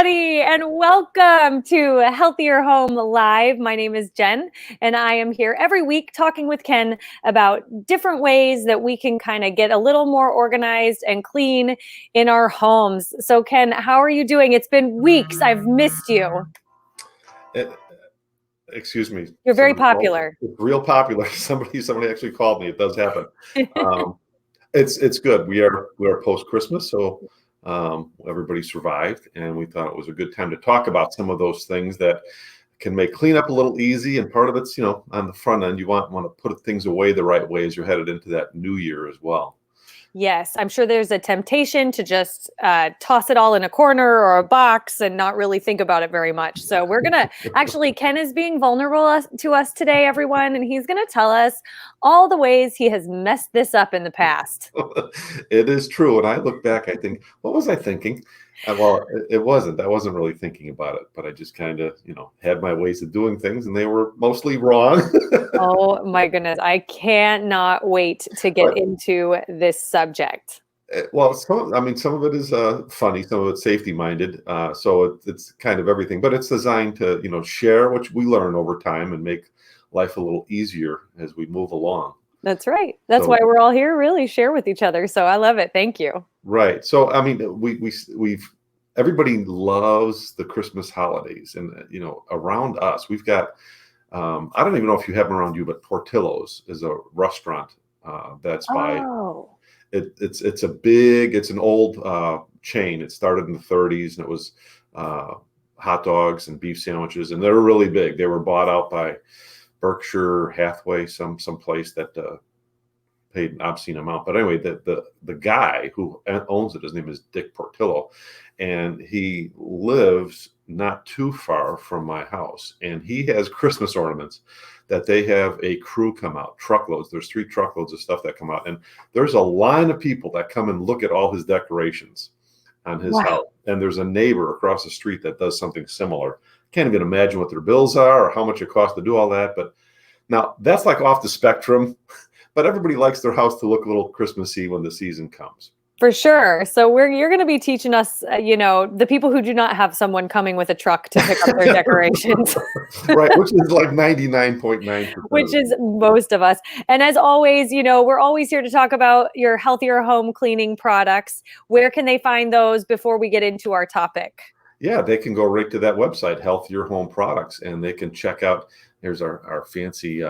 everybody, and welcome to Healthier Home Live. My name is Jen, and I am here every week talking with Ken about different ways that we can kind of get a little more organized and clean in our homes. So, Ken, how are you doing? It's been weeks. I've missed you. Excuse me. You're very popular. Real popular. Somebody actually called me. It does happen. It's good. We are post Christmas, so everybody survived, and we thought it was a good time to talk about some of those things that can make cleanup a little easy. And part of it's, on the front end, you want to put things away the right way as you're headed into that new year as well. Yes, I'm sure there's a temptation to just toss it all in a corner or a box and not really think about it very much. So we're going to actually, Ken is being vulnerable to us today, everyone, and he's going to tell us all the ways he has messed this up in the past. It is true. And I look back, I think, what was I thinking? Well, I wasn't really thinking about it, but I just kind of, had my ways of doing things, and they were mostly wrong. Oh my goodness. I cannot wait to get into this subject. Well, some of it is funny, some of it's safety minded. So it's kind of everything, but it's designed to, share what we learn over time and make life a little easier as we move along. That's right. That's why we're all here, really share with each other. So I love it. Thank you. Right. So, we've everybody loves the Christmas holidays, and, around us, we've got, I don't even know if you have them around you, but Portillo's is a restaurant that's by, it's an old chain. It started in the 30s, and it was hot dogs and beef sandwiches, and they were really big. They were bought out by Berkshire Hathaway, some place that paid an obscene amount. But anyway, the guy who owns it, his name is Dick Portillo, and he lives not too far from my house. And he has Christmas ornaments that they have a crew come out, truckloads. There's 3 truckloads of stuff that come out. And there's a line of people that come and look at all his decorations on his house. And there's a neighbor across the street that does something similar. Can't even imagine what their bills are or how much it costs to do all that. But now that's like off the spectrum, but everybody likes their house to look a little Christmassy when the season comes. For sure. So you're going to be teaching us, the people who do not have someone coming with a truck to pick up their decorations. Right, which is like 99.9%. Which is most of us. And as always, we're always here to talk about your healthier home cleaning products. Where can they find those before we get into our topic? Yeah, they can go right to that website, Healthier Home Products, and they can check out, here's our fancy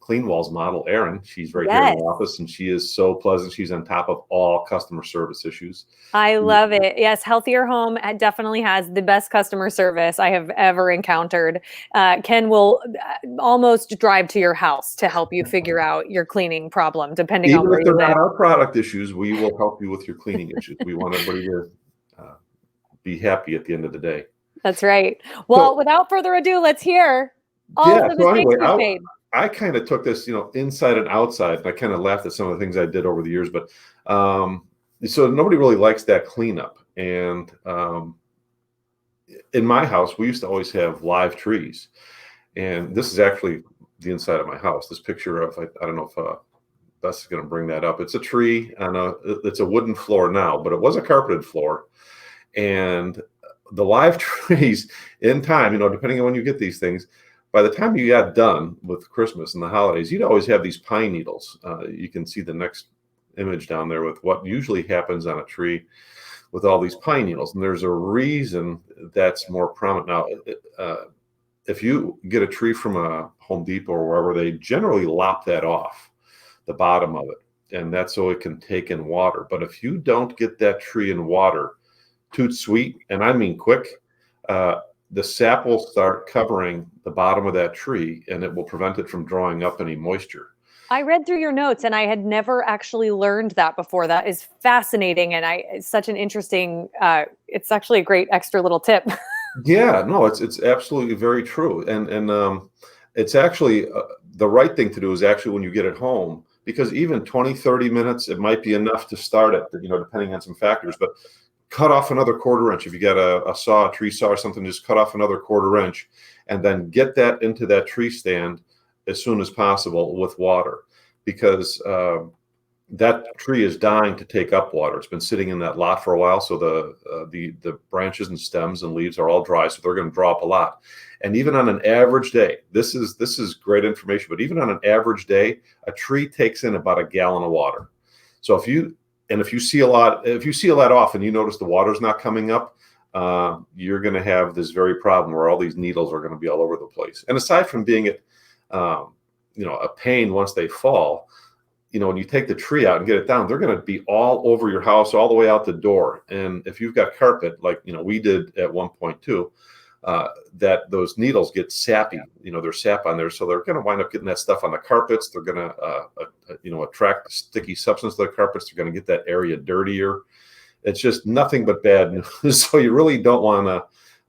Clean Walls model, Erin. She's right here in the office, and she is so pleasant. She's on top of all customer service issues. I love it. Yes, Healthier Home definitely has the best customer service I have ever encountered. Ken will almost drive to your house to help you figure out your cleaning problem, depending on where you live. Even if they're not our product issues, we will help you with your cleaning issues. We want everybody to be happy at the end of the day. That's right. Well, without further ado, let's hear all the mistakes we've made. I kind of took this, inside and outside, and I kind of laughed at some of the things I did over the years, but so nobody really likes that cleanup. And in my house, we used to always have live trees, and this is actually the inside of my house. This picture of, I don't know if Beth's going to bring that up. It's a tree on it's a wooden floor now, but it was a carpeted floor. And the live trees in time, depending on when you get these things, by the time you got done with Christmas and the holidays, you'd always have these pine needles. You can see the next image down there with what usually happens on a tree with all these pine needles. And there's a reason that's more prominent. Now, if you get a tree from a Home Depot or wherever, they generally lop that off, the bottom of it. And that's so it can take in water. But if you don't get that tree in water, toot sweet, and I mean quick, the sap will start covering the bottom of that tree, and it will prevent it from drawing up any moisture. I read through your notes, and I had never actually learned that before. That is fascinating, and it's such an interesting. It's actually a great extra little tip. Yeah, no, it's absolutely very true, and it's actually the right thing to do is actually when you get it home, because even 20, 30 minutes, it might be enough to start it, depending on some factors, but cut off another 1/4 inch. If you got a tree saw or something, just cut off another 1/4 inch and then get that into that tree stand as soon as possible with water. Because that tree is dying to take up water. It's been sitting in that lot for a while, so the branches and stems and leaves are all dry, so they're going to draw up a lot. And even on an average day, this is great information, but even on an average day, a tree takes in about a gallon of water. So if you see a lot, off and you notice the water's not coming up, you're going to have this very problem where all these needles are going to be all over the place. And aside from being a pain once they fall, when you take the tree out and get it down, they're going to be all over your house, all the way out the door. And if you've got carpet, like, we did at one point too, that those needles get sappy, there's sap on there. So they're going to wind up getting that stuff on the carpets. They're going to, attract sticky substance to the carpets. They're going to get that area dirtier. It's just nothing but bad news. So you really don't want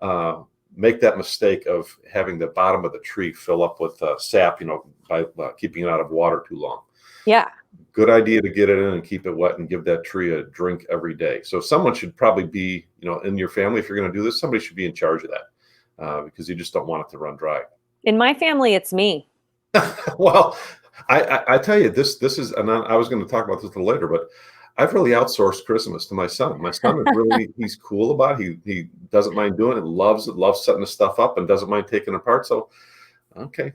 to make that mistake of having the bottom of the tree fill up with sap, by keeping it out of water too long. Yeah. Good idea to get it in and keep it wet and give that tree a drink every day. So someone should probably be, in your family, if you're going to do this, somebody should be in charge of that, because you just don't want it to run dry. In my family, it's me. Well, I tell you, this is, and I was going to talk about this a little later, but I've really outsourced Christmas to my son. My son is really, he's cool about it. He doesn't mind doing it, loves setting the stuff up, and doesn't mind taking it apart. So, okay,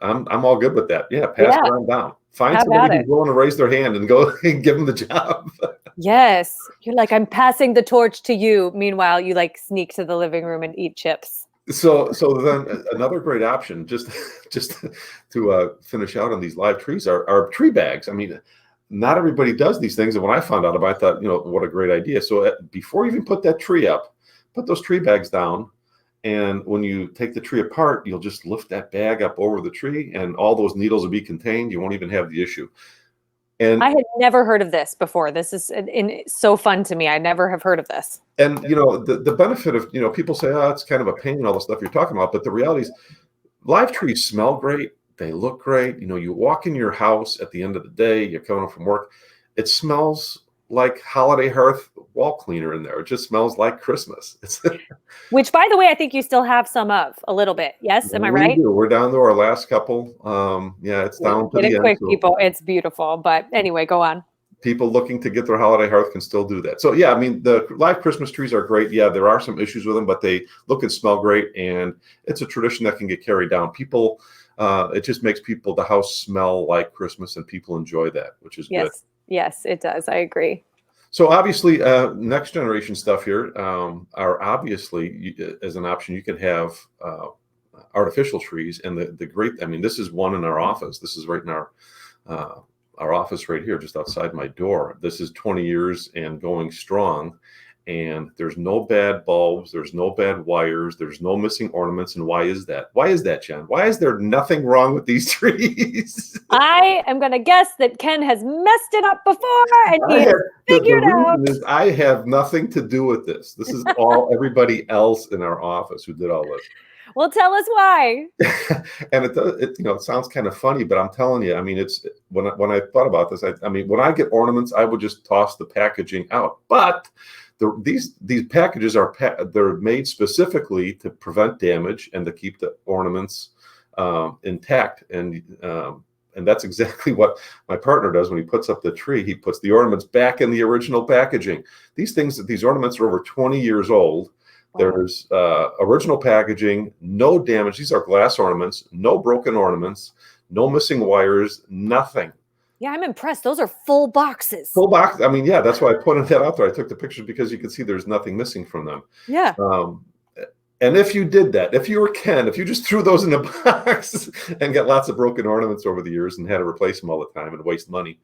I'm all good with that. Yeah, pass it on down. Find somebody who's willing to raise their hand and go and give them the job. Yes. You're like, I'm passing the torch to you. Meanwhile, you sneak to the living room and eat chips. So then another great option, just to finish out on these live trees, are tree bags. I mean, not everybody does these things. And when I found out about it, I thought, what a great idea. So before you even put that tree up, put those tree bags down. And when you take the tree apart, you'll just lift that bag up over the tree and all those needles will be contained. You won't even have the issue. And I had never heard of this before. This is so fun to me. I never have heard of this. And, the benefit of, people say, oh, it's kind of a pain and all the stuff you're talking about. But the reality is live trees smell great. They look great. You walk in your house at the end of the day, you're coming home from work. It smells like holiday hearth wall cleaner in there. It just smells like Christmas. Which, by the way, I think you still have some of a little bit. Yes, am I right? We do. We're down to our last couple. It's down to the end. Quick, people. It's beautiful. But anyway, go on. People looking to get their holiday hearth can still do that. So yeah, I mean, the live Christmas trees are great. Yeah, there are some issues with them, but they look and smell great, and it's a tradition that can get carried down. People, it just makes the house smell like Christmas, and people enjoy that, which is good. Yes, it does. I agree. So obviously, next generation stuff here are obviously, as an option, you can have artificial trees. And the great, I mean, this is one in our office. This is right in our office right here, just outside my door. This is 20 years and going strong. And there's no bad bulbs, there's no bad wires, there's no missing ornaments. And why is that? Why is that, Jen? Why is there nothing wrong with these trees? I am going to guess that Ken has messed it up before and he has figured out. The reason is I have nothing to do with this. This is all everybody else in our office who did all this. Well, tell us why. And it sounds kind of funny, but I'm telling you, I mean, it's when I thought about this, I mean, when I get ornaments, I would just toss the packaging out. But these packages they're made specifically to prevent damage and to keep the ornaments intact. And that's exactly what my partner does when he puts up the tree. He puts the ornaments back in the original packaging. These ornaments are over 20 years old. There's original packaging, no damage. These are glass ornaments, no broken ornaments, no missing wires, nothing. Yeah, I'm impressed. Those are full boxes. Full box. I mean, yeah, that's why I pointed that out there. I took the pictures because you can see there's nothing missing from them. Yeah. And if you did that, if you were Ken, if you just threw those in a box and got lots of broken ornaments over the years and had to replace them all the time and waste money,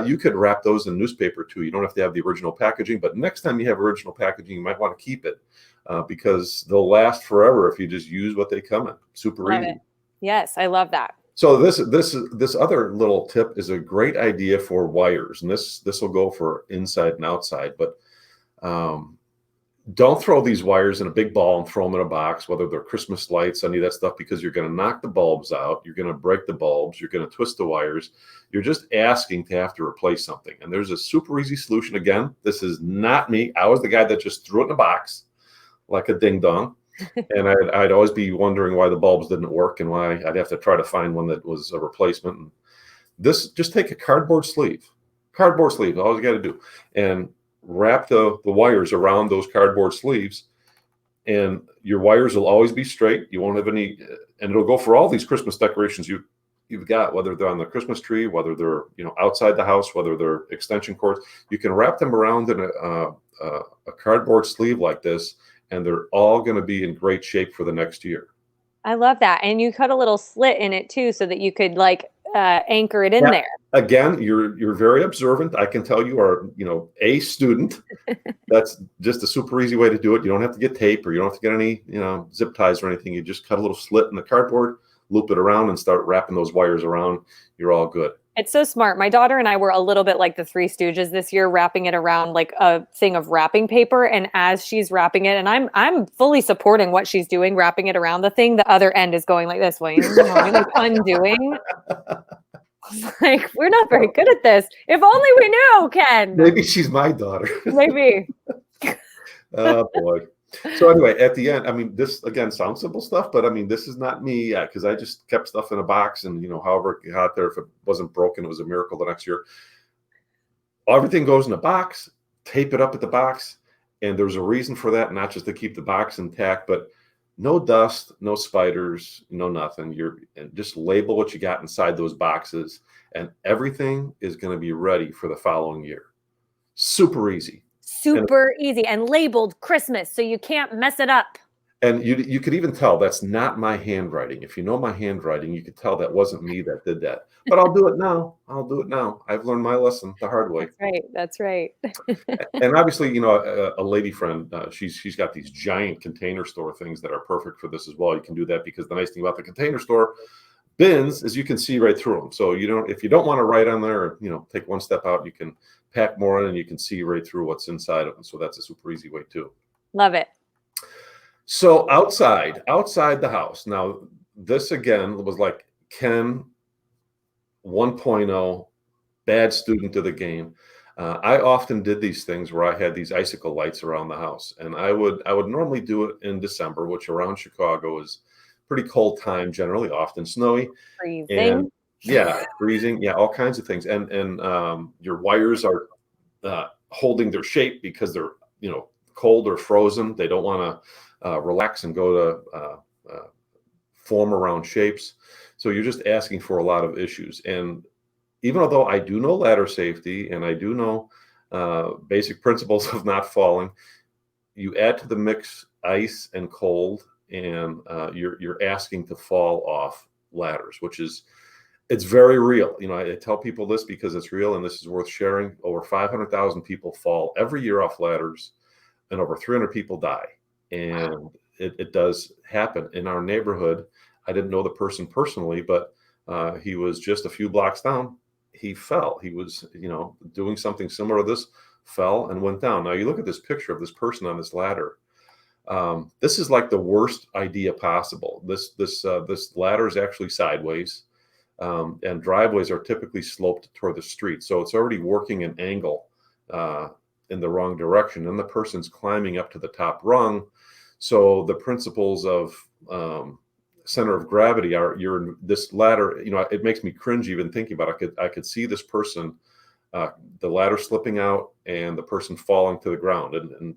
you could wrap those in newspaper too. You don't have to have the original packaging, but next time you have original packaging, you might want to keep it because they'll last forever if you just use what they come in. Super easy. It. Yes, I love that. So this other little tip is a great idea for wires, and this will go for inside and outside. But don't throw these wires in a big ball and throw them in a box, whether they're Christmas lights, any of that stuff, because you're going to knock the bulbs out. You're going to break the bulbs. You're going to twist the wires. You're just asking to have to replace something. And there's a super easy solution. Again, this is not me. I was the guy that just threw it in a box like a ding dong. And I'd always be wondering why the bulbs didn't work and why I'd have to try to find one that was a replacement. And just take a cardboard sleeve Cardboard sleeves, all you got to do. And wrap the wires around those cardboard sleeves, and your wires will always be straight. You won't have any, and it'll go for all these Christmas decorations you've got, whether they're on the Christmas tree, whether they're outside the house, whether they're extension cords. You can wrap them around in a cardboard sleeve like this, and they're all going to be in great shape for the next year. I love that. And you cut a little slit in it too, so that you could like anchor it in Yeah. there. Again, you're very observant. I can tell you are, a student. That's just a super easy way to do it. You don't have to get tape, or you don't have to get any, zip ties or anything. You just cut a little slit in the cardboard, loop it around, and start wrapping those wires around. You're all good. It's so smart. My daughter and I were a little bit like the Three Stooges this year, wrapping it around like a thing of wrapping paper. And as she's wrapping it, and I'm fully supporting what she's doing, wrapping it around the thing, the other end is going like this way, like undoing. Like, we're not very good at this. If only we knew, Ken. Maybe she's my daughter. Maybe. Oh boy. So anyway, at the end, I mean, this again sounds simple stuff, but I mean, this is not me yet, because I just kept stuff in a box, and however it got there, if it wasn't broken, it was a miracle the next year. Everything goes in a box, tape it up at the box, and there's a reason for that, not just to keep the box intact, but no dust, no spiders, no nothing. And just label what you got inside those boxes, and everything is going to be ready for the following year. Super easy. Super easy, and labeled Christmas, so you can't mess it up. And you could even tell that's not my handwriting. If you know my handwriting, you could tell that wasn't me that did that. But I'll do it now. I've learned my lesson the hard way. That's right. And obviously, a lady friend, she's got these giant container store things that are perfect for this as well. You can do that, because the nice thing about the container store bins is you can see right through them. So if you don't want to write on there, or take one step out, you can pack more in, and you can see right through what's inside of them. So that's a super easy way too. Love it. So outside the house. Now, this again was like Ken 1.0, bad student of the game. I often did these things where I had these icicle lights around the house, and I would normally do it in December, which around Chicago is pretty cold time, generally, often snowy. Freezing. And yeah, freezing. Yeah, all kinds of things. And your wires are holding their shape because they're cold or frozen. They don't want to relax and go to form around shapes. So you're just asking for a lot of issues. And even although I do know ladder safety, and I do know basic principles of not falling, you add to the mix ice and cold, and you're asking to fall off ladders, which is, it's very real. I tell people this because it's real, and this is worth sharing. Over 500,000 people fall every year off ladders, and over 300 people die. And it does happen in our neighborhood. I didn't know the person personally, but he was just a few blocks down. He fell. He was, doing something similar to this, fell and went down. Now you look at this picture of this person on this ladder. This is like the worst idea possible. This ladder is actually sideways, and driveways are typically sloped toward the street, so it's already working an angle in the wrong direction, and the person's climbing up to the top rung. So the principles of center of gravity are, this ladder, it makes me cringe even thinking about it. I could see this person, the ladder slipping out and the person falling to the ground. And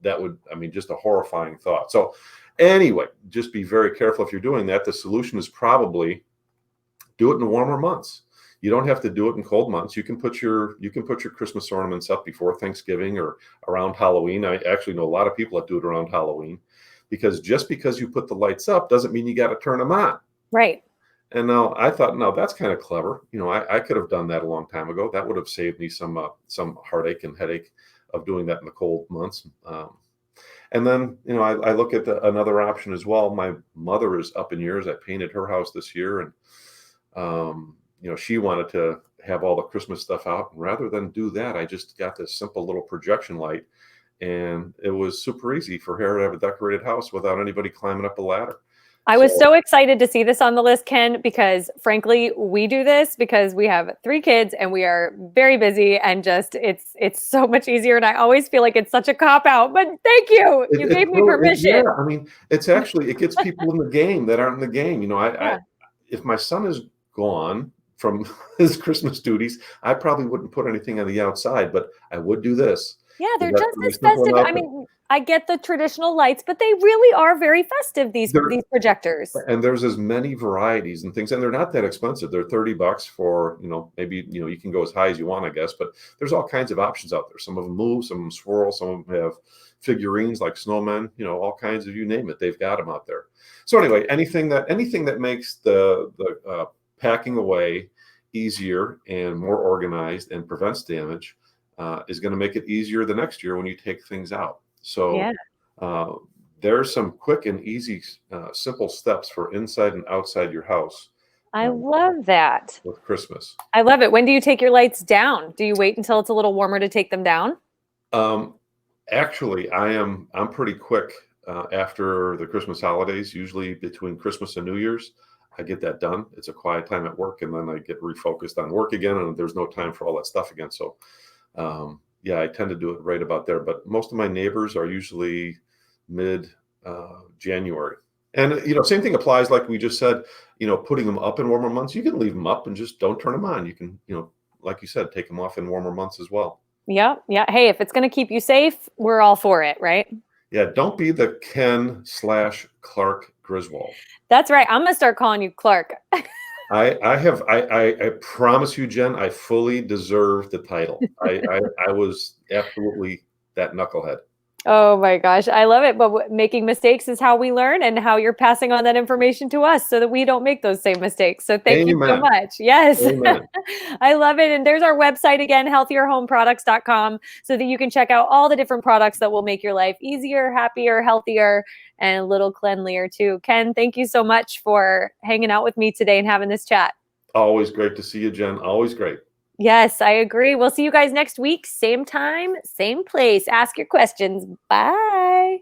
that would, just a horrifying thought. So anyway, just be very careful if you're doing that. The solution is probably do it in warmer months. You don't have to do it in cold months. You can put your Christmas ornaments up before Thanksgiving or around Halloween. I actually know a lot of people that do it around Halloween, because just because you put the lights up doesn't mean you got to turn them on. Right. And now I thought, no, that's kind of clever. I could have done that a long time ago. That would have saved me some heartache and headache of doing that in the cold months. And then, I look at another option as well. My mother is up in years. I painted her house this year, and she wanted to have all the Christmas stuff out. And rather than do that, I just got this simple little projection light, and it was super easy for her to have a decorated house without anybody climbing up a ladder. I was so excited to see this on the list, Ken, because frankly, we do this because we have 3 kids and we are very busy, and just it's so much easier. And I always feel like it's such a cop out, but thank you. You gave me permission. Yeah, it's actually, it gets people in the game that aren't in the game. If my son is gone from his Christmas duties, I probably wouldn't put anything on the outside, but I would do this. Yeah, So they're that's just really as simple festive. enough. I mean, I get the traditional lights, but they really are very festive, There these projectors. and there's as many varieties and things, and they're not that expensive. They're $30 for, maybe, you can go as high as you want, I guess, but there's all kinds of options out there. Some of them move, some of them swirl, some of them have figurines like snowmen, all kinds of, you name it, they've got them out there. So anyway, anything that makes the packing away easier and more organized and prevents damage is going to make it easier the next year when you take things out. So Yeah, uh, there's some quick and easy, simple steps for inside and outside your house I um, love that. with Christmas. I love it. When do you take your lights down? Do you wait until it's a little warmer to take them down? Um, Actually, I'm pretty quick after the Christmas holidays. Usually between Christmas and New Year's, I get that done. It's a quiet time at work, and then I get refocused on work again, and there's no time for all that stuff again. So, yeah, I tend to do it right about there. But most of my neighbors are usually mid January. And same thing applies, like we just said. Putting them up in warmer months, you can leave them up and just don't turn them on. You can, like you said, take them off in warmer months as well. Yeah, yeah. Hey, if it's going to keep you safe, we're all for it, right? Yeah, don't be the Ken/Clark Griswold. That's right. I'm going to start calling you Clark. I promise you, Jen, I fully deserve the title. I was absolutely that knucklehead. Oh my gosh, I love it. But making mistakes is how we learn, and how you're passing on that information to us so that we don't make those same mistakes. So thank you so Amen. much. Yes, Amen. I love it. And there's our website again, healthierhomeproducts.com, so that you can check out all the different products that will make your life easier, happier, healthier, and a little cleanlier too. Ken, thank you so much for hanging out with me today and having this chat. Always great to see you, Jen. Always great. Yes, I agree. We'll see you guys next week. Same time, same place. Ask your questions. Bye.